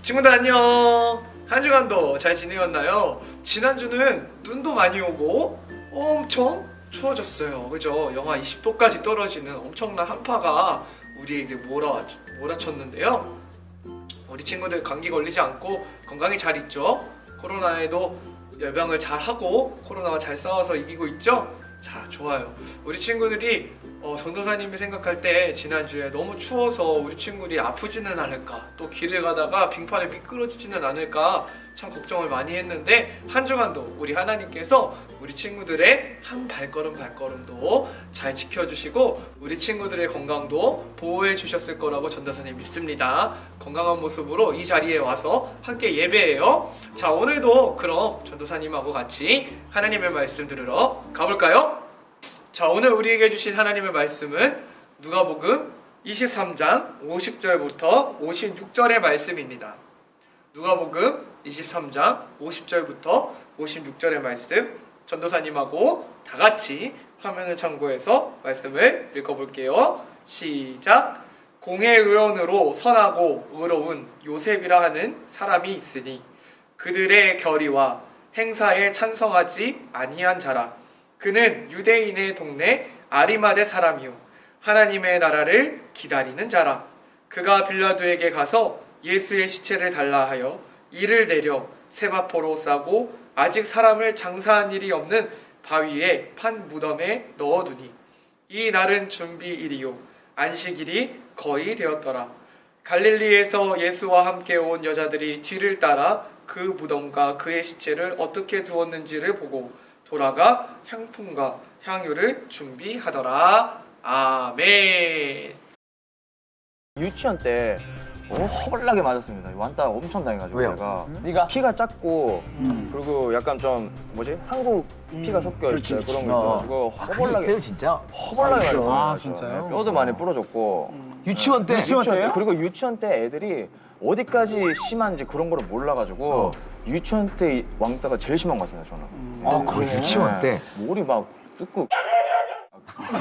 친구들 안녕. 한 주간도 잘 지내셨나요? 지난주는 눈도 많이 오고 엄청 추워졌어요. 그죠? 영하 20도까지 떨어지는 엄청난 한파가 우리에게 몰아쳤는데요. 우리 친구들 감기 걸리지 않고 건강히 잘 있죠? 코로나에도 예방을 잘 하고 코로나와 잘 싸워서 이기고 있죠? 자, 좋아요. 우리 친구들이 전도사님이 생각할 때 지난주에 너무 추워서 우리 친구들이 아프지는 않을까, 또 길을 가다가 빙판에 미끄러지지는 않을까 참 걱정을 많이 했는데, 한 주간도 우리 하나님께서 우리 친구들의 한 발걸음도 잘 지켜주시고 우리 친구들의 건강도 보호해 주셨을 거라고 전도사님 믿습니다. 건강한 모습으로 이 자리에 와서 함께 예배해요. 자, 오늘도 그럼 전도사님하고 같이 하나님의 말씀 들으러 가볼까요? 자, 오늘 우리에게 주신 하나님의 말씀은 누가복음 23장 50절부터 56절의 말씀입니다. 누가복음 23장 50절부터 56절의 말씀, 전도사님하고 다 같이 화면을 참고해서 말씀을 읽어볼게요. 시작! 공회의원으로 선하고 의로운 요셉이라 하는 사람이 있으니 그들의 결의와 행사에 찬성하지 아니한 자라. 그는 유대인의 동네 아리마대 사람이요 하나님의 나라를 기다리는 자라. 그가 빌라도에게 가서 예수의 시체를 달라 하여 이를 내려 세마포로 싸고 아직 사람을 장사한 일이 없는 바위에 판 무덤에 넣어두니 이 날은 준비일이요 안식일이 거의 되었더라. 갈릴리에서 예수와 함께 온 여자들이 뒤를 따라 그 무덤과 그의 시체를 어떻게 두었는지를 보고 돌아가 향품과 향유를 준비하더라. 아멘. 유치원 때 허벌나게 맞았습니다. 완따 엄청 당해가지고. 왜요? 제가 네가? 키가 작고 그리고 약간 좀 한국 피가 섞여 있어요. 그런 거 있어가지고 허벌나게 있어요 진짜? 허벌나게 맞았어요. 아, 진짜요? 뼈도 많이 부러졌고. 유치원 때? 유치원 때 그리고 유치원 때 애들이 어디까지 심한지 그런 거를 몰라가지고 유치원 때 왕따가 제일 심한 것 같습니다. 저는. 아 그래? 유치원 때? 머리 막 뜯고 그럴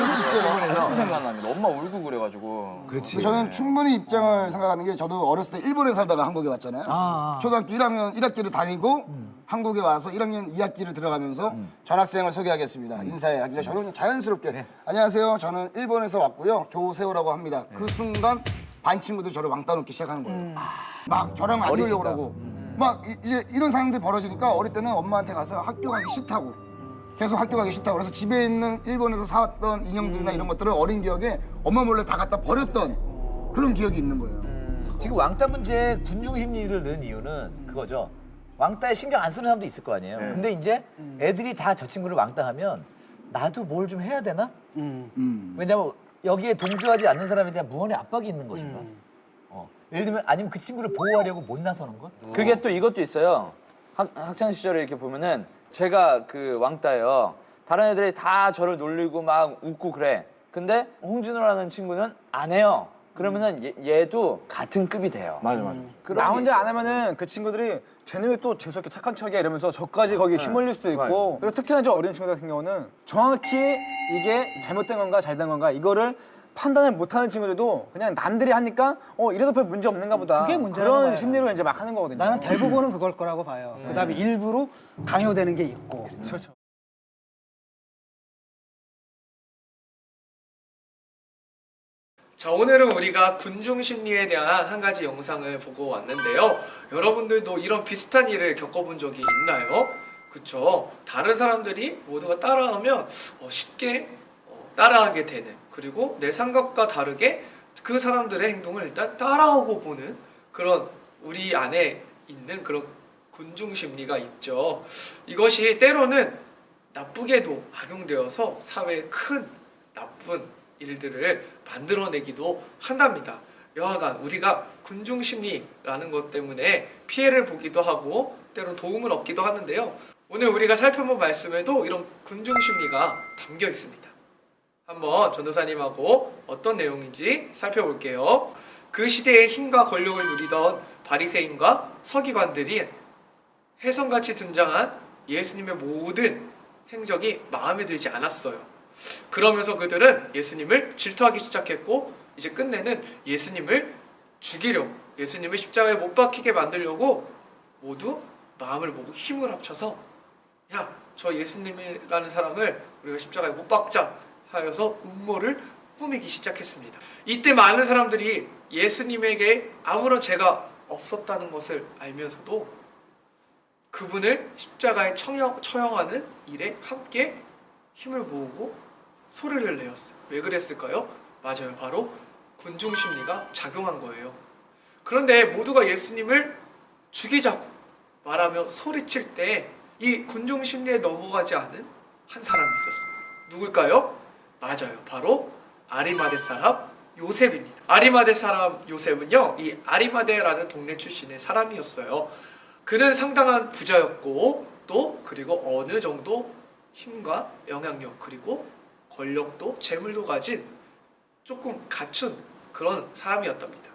수 있어요. 자꾸 생각납니다. 엄마 울고 그래가지고. 그렇지. 저는 충분히 입장을 생각하는 게, 저도 어렸을 때 일본에 살다가 한국에 왔잖아요. 초등학교 1학년 1학기를 다니고 한국에 와서 1학년 2학기를 들어가면서 전학생을 소개하겠습니다. 인사하길래 저는 그냥 자연스럽게 안녕하세요. 저는 일본에서 왔고요. 조세호라고 합니다. 그 순간 반 친구들이 저를 왕따 놓기 시작하는 거예요. 막 저랑 안 놀려고 그러고 막 이제 이런 상황들이 벌어지니까 어릴 때는 엄마한테 가서 학교 가기 싫다고, 계속 학교 가기 싫다고 그래서 집에 있는 일본에서 사왔던 인형들이나 이런 것들을 어린 기억에 엄마 몰래 다 갖다 버렸던 그런 기억이 있는 거예요. 지금 왕따 문제에 군중 심리를 넣은 이유는 그거죠. 왕따에 신경 안 쓰는 사람도 있을 거 아니에요. 근데 이제 애들이 다 저 친구를 왕따하면 나도 뭘 좀 해야 되나? 왜냐면 여기에 동조하지 않는 사람에 대한 무언의 압박이 있는 것인가. 예를 들면 아니면 그 친구를 보호하려고 못 나서는 것? 그게 또 이것도 있어요. 학창 시절에 이렇게 보면은 제가 그 왕따예요. 다른 애들이 다 저를 놀리고 막 웃고 그래. 근데 홍진호라는 친구는 안 해요. 그러면은 얘도 같은 급이 돼요. 맞아. 나 혼자 안 하면은 그 친구들이 쟤는 왜 또 재수없게 착한 척이야 이러면서 저까지 거기에 힘올릴 수도 있고, 그리고 특히나 저 어린 친구들 같은 경우는 정확히 이게 잘못된 건가 잘된 건가 이거를 판단을 못하는 친구들도 그냥 남들이 하니까 이래도 별 문제 없는가 보다, 그게 문제라고 그런 봐요. 심리로 이제 막 하는 거거든요. 나는 대부분은 그걸 거라고 봐요. 그다음에 일부러 강요되는 게 있고. 그렇죠. 자, 오늘은 우리가 군중 심리에 대한 한 가지 영상을 보고 왔는데요. 여러분들도 이런 비슷한 일을 겪어본 적이 있나요? 그쵸? 다른 사람들이 모두가 따라하면 쉽게 따라하게 되는, 그리고 내 생각과 다르게 그 사람들의 행동을 일단 따라하고 보는 그런 우리 안에 있는 그런 군중 심리가 있죠. 이것이 때로는 나쁘게도 악용되어서 사회에 큰 나쁜 일들을 만들어내기도 한답니다. 여하간 우리가 군중 심리라는 것 때문에 피해를 보기도 하고 때로는 도움을 얻기도 하는데요. 오늘 우리가 살펴본 말씀에도 이런 군중 심리가 담겨 있습니다. 한번 전도사님하고 어떤 내용인지 살펴볼게요. 그 시대에 힘과 권력을 누리던 바리새인과 서기관들이 혜성같이 등장한 예수님의 모든 행적이 마음에 들지 않았어요. 그러면서 그들은 예수님을 질투하기 시작했고, 이제 끝내는 예수님을 죽이려고 예수님을 십자가에 못 박히게 만들려고 모두 마음을 모으고 힘을 합쳐서 야, 저 예수님이라는 사람을 우리가 십자가에 못 박자 하여서 음모를 꾸미기 시작했습니다. 이때 많은 사람들이 예수님에게 아무런 죄가 없었다는 것을 알면서도 그분을 십자가에 처형하는 일에 함께 힘을 모으고 소리를 내었어요. 왜 그랬을까요? 맞아요. 바로 군중 심리가 작용한 거예요. 그런데 모두가 예수님을 죽이자고 말하며 소리칠 때 이 군중 심리에 넘어가지 않은 한 사람이 있었어요. 누굴까요? 맞아요. 바로 아리마대 사람 요셉입니다. 아리마대 사람 요셉은요, 이 아리마대라는 동네 출신의 사람이었어요. 그는 상당한 부자였고 또 그리고 어느 정도 힘과 영향력 그리고 권력도 재물도 가진 조금 갖춘 그런 사람이었답니다.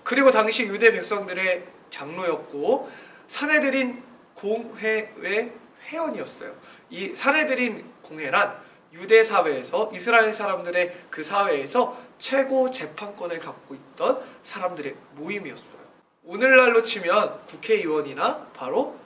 그리고 당시 유대 백성들의 장로였고 사내들인 공회의 회원이었어요. 이 사내들인 공회란 유대 사회에서 이스라엘 사람들의 그 사회에서 최고 재판권을 갖고 있던 사람들의 모임이었어요. 오늘날로 치면 국회의원이나 바로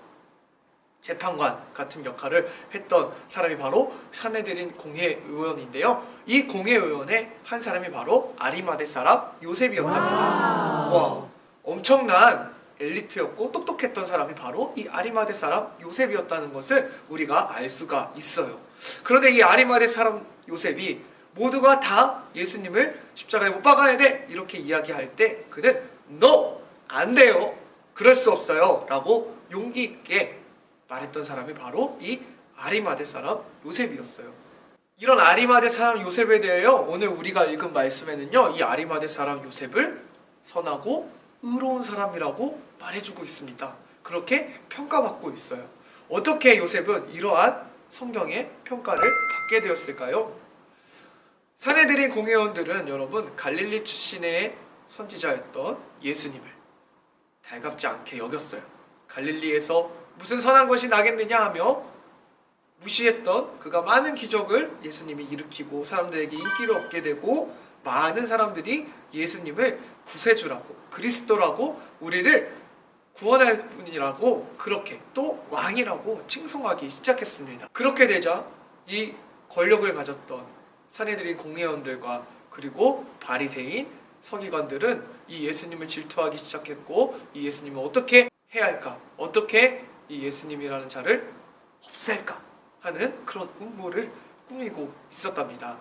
재판관 같은 역할을 했던 사람이 바로 사내들인 공회의원인데요. 이 공회의원의 한 사람이 바로 아리마대 사람 요셉이었답니다. 와, 엄청난 엘리트였고 똑똑했던 사람이 바로 이 아리마대 사람 요셉이었다는 것을 우리가 알 수가 있어요. 그런데 이 아리마대 사람 요셉이 모두가 다 예수님을 십자가에 못 박아야 돼 이렇게 이야기할 때 그는 No! 안 돼요. 그럴 수 없어요. 라고 용기 있게 말했던 사람이 바로 이 아리마대 사람 요셉이었어요. 이런 아리마대 사람 요셉에 대하여 오늘 우리가 읽은 말씀에는요, 이 아리마대 사람 요셉을 선하고 의로운 사람이라고 말해주고 있습니다. 그렇게 평가받고 있어요. 어떻게 요셉은 이러한 성경의 평가를 받게 되었을까요? 사내들인 공회원들은 여러분 갈릴리 출신의 선지자였던 예수님을 달갑지 않게 여겼어요. 갈릴리에서 무슨 선한 것이 나겠느냐 하며 무시했던 그가 많은 기적을 예수님이 일으키고 사람들에게 인기를 얻게 되고 많은 사람들이 예수님을 구세주라고 그리스도라고 우리를 구원할 분이라고 그렇게 또 왕이라고 칭송하기 시작했습니다. 그렇게 되자 이 권력을 가졌던 사내들인 공회원들과 그리고 바리새인 서기관들은 이 예수님을 질투하기 시작했고 이 예수님을 어떻게 해야 할까? 어떻게 이 예수님이라는 자를 없앨까? 하는 그런 음모를 꾸미고 있었답니다.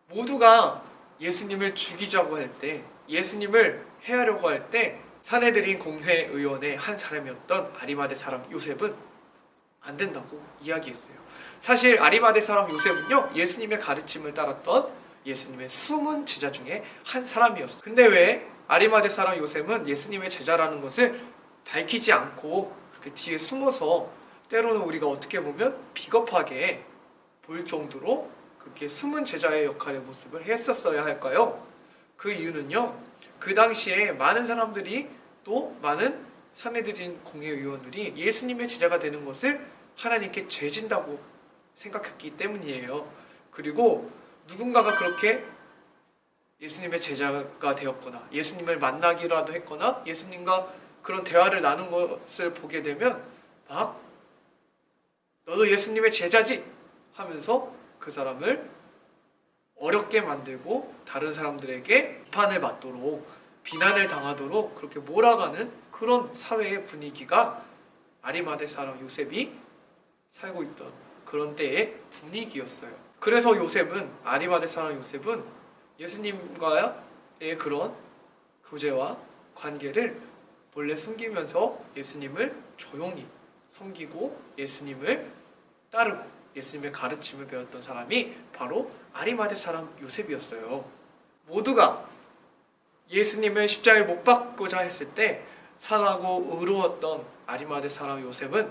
모두가 예수님을 죽이자고 할 때, 예수님을 해하려고 할 때 사내들인 공회의원의 한 사람이었던 아리마대 사람 요셉은 안 된다고 이야기했어요. 사실 아리마대 사람 요셉은요, 예수님의 가르침을 따랐던 예수님의 숨은 제자 중에 한 사람이었어요. 근데 왜 아리마대 사람 요셉은 예수님의 제자라는 것을 밝히지 않고 그렇게 뒤에 숨어서 때로는 우리가 어떻게 보면 비겁하게 보일 정도로 그렇게 숨은 제자의 역할의 모습을 했었어야 할까요? 그 이유는요, 그 당시에 많은 사람들이 또 많은 사내들인 공회의원들이 예수님의 제자가 되는 것을 하나님께 죄진다고 생각했기 때문이에요. 그리고 누군가가 그렇게 예수님의 제자가 되었거나 예수님을 만나기라도 했거나 예수님과 그런 대화를 나눈 것을 보게 되면 막 너도 예수님의 제자지 하면서 그 사람을 어렵게 만들고 다른 사람들에게 비판을 받도록 비난을 당하도록 그렇게 몰아가는 그런 사회의 분위기가 아리마대 사람 요셉이 살고 있던 그런 때의 분위기였어요. 그래서 아리마대 사람 요셉은 예수님과의 그런 교제와 관계를 몰래 숨기면서 예수님을 조용히 섬기고 예수님을 따르고 예수님의 가르침을 배웠던 사람이 바로 아리마대 사람 요셉이었어요. 모두가 예수님을 십자가에 못 박고자 했을 때 선하고 의로웠던 아리마대 사람 요셉은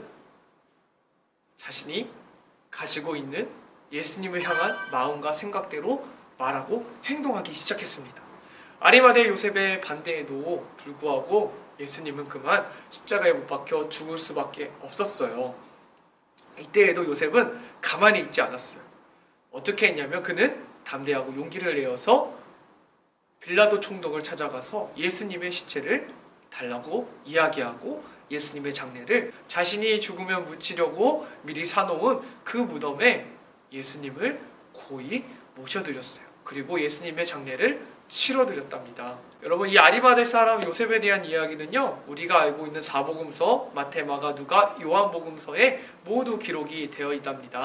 자신이 가지고 있는 예수님을 향한 마음과 생각대로 말하고 행동하기 시작했습니다. 아리마대 요셉의 반대에도 불구하고 예수님은 그만 십자가에 못 박혀 죽을 수밖에 없었어요. 이때에도 요셉은 가만히 있지 않았어요. 어떻게 했냐면 그는 담대하고 용기를 내어서 빌라도 총독을 찾아가서 예수님의 시체를 달라고 이야기하고 예수님의 장례를 자신이 죽으면 묻히려고 미리 사놓은 그 무덤에 예수님을 고이 모셔드렸어요. 그리고 예수님의 장례를 치러드렸답니다. 여러분, 이 아리마대 사람 요셉에 대한 이야기는요, 우리가 알고 있는 사복음서, 마태, 마가, 누가, 요한복음서에 모두 기록이 되어 있답니다.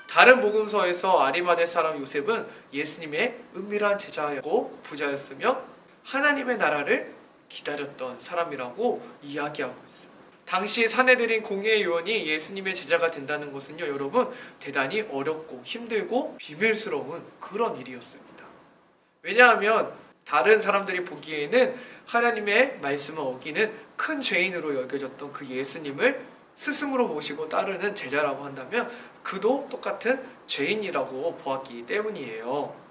다른 복음서에서 아리마대 사람 요셉은 예수님의 은밀한 제자였고 부자였으며 하나님의 나라를 기다렸던 사람이라고 이야기하고 있어요. 당시 사내들인 공예 요원이 예수님의 제자가 된다는 것은요, 여러분, 대단히 어렵고 힘들고 비밀스러운 그런 일이었습니다. 왜냐하면 다른 사람들이 보기에는 하나님의 말씀을 어기는 큰 죄인으로 여겨졌던 그 예수님을 스승으로 모시고 따르는 제자라고 한다면 그도 똑같은 죄인이라고 보았기 때문이에요.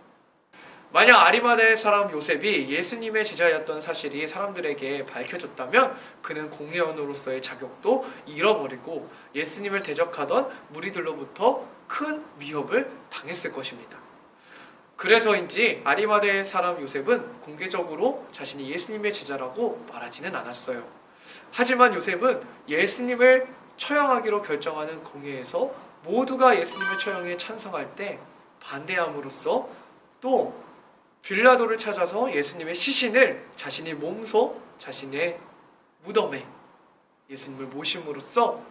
만약 아리마대 사람 요셉이 예수님의 제자였던 사실이 사람들에게 밝혀졌다면 그는 공회원으로서의 자격도 잃어버리고 예수님을 대적하던 무리들로부터 큰 위협을 당했을 것입니다. 그래서인지 아리마대 사람 요셉은 공개적으로 자신이 예수님의 제자라고 말하지는 않았어요. 하지만 요셉은 예수님을 처형하기로 결정하는 공회에서 모두가 예수님의 처형에 찬성할 때 반대함으로써 또 빌라도를 찾아서 예수님의 시신을 자신의 몸소 자신의 무덤에 예수님을 모심으로써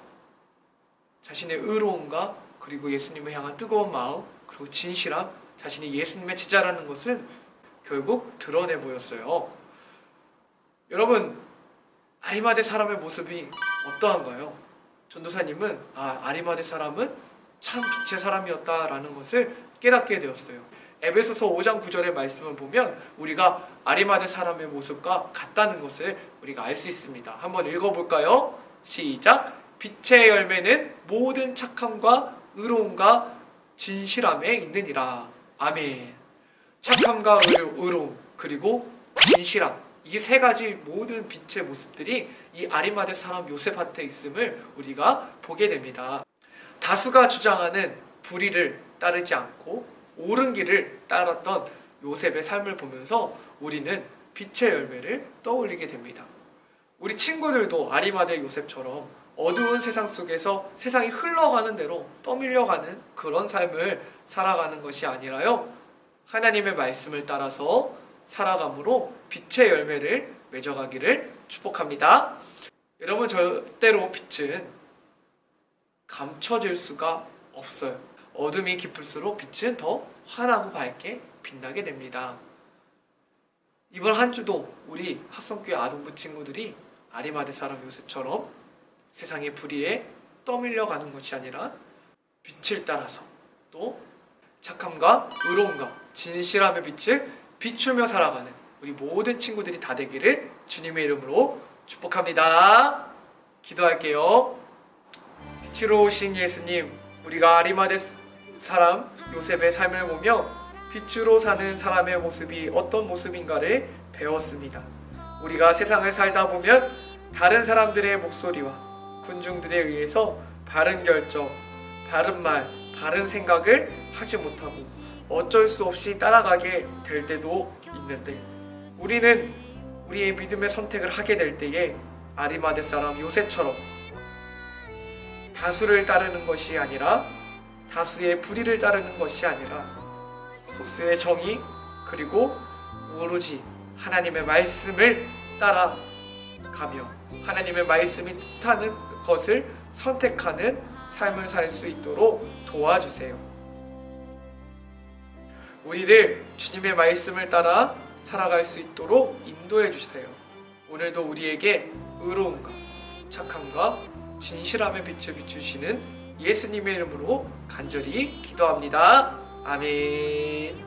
자신의 의로움과 그리고 예수님을 향한 뜨거운 마음 그리고 진실함, 자신이 예수님의 제자라는 것은 결국 드러내 보였어요. 여러분, 아리마대 사람의 모습이 어떠한가요? 전도사님은 아리마대 사람은 참 빛의 사람이었다라는 것을 깨닫게 되었어요. 에베소서 5장 9절의 말씀을 보면 우리가 아리마대 사람의 모습과 같다는 것을 우리가 알 수 있습니다. 한번 읽어볼까요? 시작! 빛의 열매는 모든 착함과 의로움과 진실함에 있느니라. 아멘. 착함과 의로움 그리고 진실함, 이 세 가지 모든 빛의 모습들이 이 아리마대 사람 요셉한테 있음을 우리가 보게 됩니다. 다수가 주장하는 불의를 따르지 않고 옳은 길을 따랐던 요셉의 삶을 보면서 우리는 빛의 열매를 떠올리게 됩니다. 우리 친구들도 아리마대 요셉처럼 어두운 세상 속에서 세상이 흘러가는 대로 떠밀려가는 그런 삶을 살아가는 것이 아니라요, 하나님의 말씀을 따라서 살아감으로 빛의 열매를 맺어가기를 축복합니다. 여러분, 절대로 빛은 감춰질 수가 없어요. 어둠이 깊을수록 빛은 더 환하고 밝게 빛나게 됩니다. 이번 한 주도 우리 합성교회 아동부 친구들이 아리마대 사람 요셉처럼 세상의 불의에 떠밀려가는 것이 아니라 빛을 따라서 또 착함과 의로움과 진실함의 빛을 비추며 살아가는 우리 모든 친구들이 다 되기를 주님의 이름으로 축복합니다. 기도할게요. 빛으로 오신 예수님, 우리가 아리마대 사람 요셉의 삶을 보며 빛으로 사는 사람의 모습이 어떤 모습인가를 배웠습니다. 우리가 세상을 살다 보면 다른 사람들의 목소리와 군중들에 의해서 바른 결정, 바른 말, 바른 생각을 하지 못하고 어쩔 수 없이 따라가게 될 때도 있는데, 우리는 우리의 믿음의 선택을 하게 될 때에 아리마대 사람 요셉처럼 다수를 따르는 것이 아니라, 다수의 불의를 따르는 것이 아니라 소수의 정의 그리고 오로지 하나님의 말씀을 따라가며 하나님의 말씀이 뜻하는 것을 선택하는 삶을 살 수 있도록 도와주세요. 우리를 주님의 말씀을 따라 살아갈 수 있도록 인도해 주세요. 오늘도 우리에게 의로움과 착함과 진실함의 빛을 비추시는 예수님의 이름으로 간절히 기도합니다. 아멘.